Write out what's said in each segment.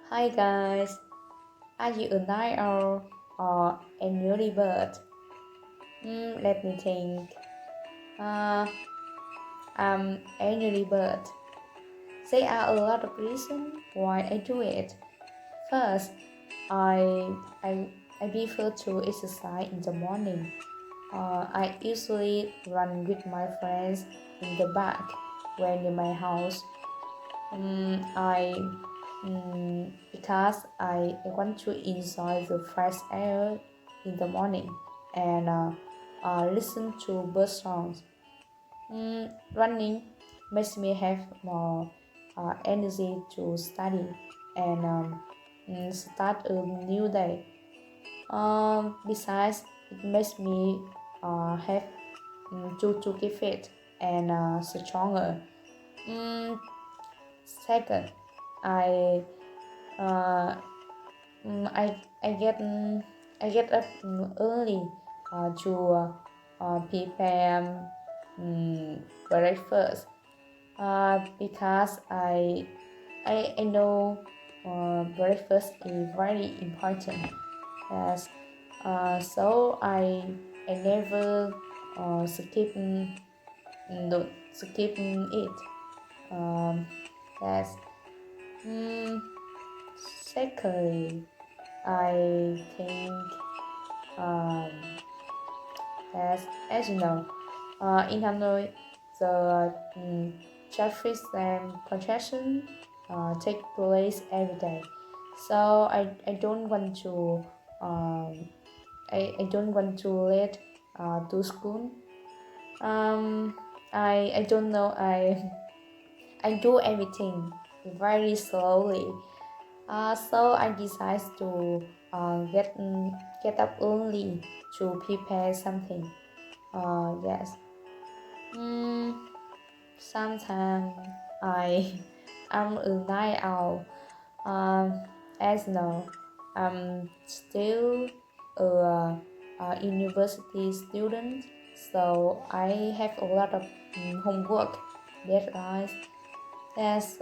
Hi guys, are you a night owl or an early bird? Let me think. Uh, I'm an early bird. There are a lot of reasons why I do it. First, I I I prefer to exercise in the morning. I usually run with my friends in the park when near my house. I because I want to enjoy the fresh air in the morning and listen to bird songs. Running makes me have more energy to study and start a new day. Besides, it makes me have to keep fit and stronger. Mm, Second, I uh, I get up early to prepare breakfast because I know breakfast is very important. Yes, so I never skip don't skip it. Um, yes. Mm, Secondly, I think um, as you know, in Hanoi, the traffic and congestion take place every day. So I don't want to um, I don't want to late to school. Um, I don't know I do everything very slowly. So I decided to get up early to prepare something. Yes. Mm, Sometimes I am a night owl. Um, as now, I'm still a university student, so I have a lot of homework, deadlines. Yes.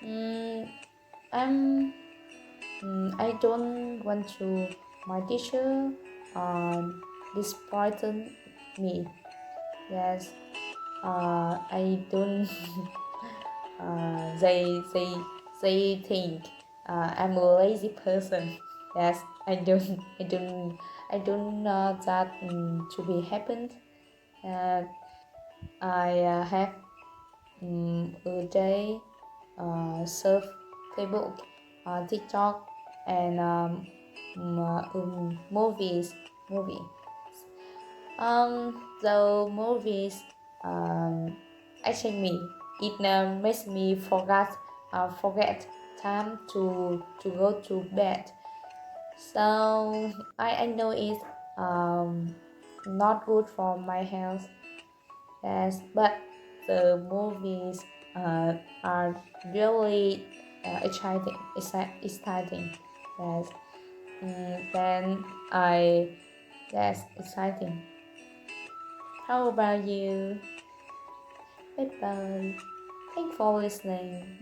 Mm, I'm I don't want to my teacher disappointed me. Yes, I don't. They think I'm a lazy person. Yes, I don't know that to be happened. Uh, I have a day surf Facebook, TikTok, and movie. The movies actually me it makes me forget time to go to bed. So I know it's not good for my health. Yes, but the movies are really exciting. Yes, then I that's exciting. How about you? Bye bye. Thanks for listening.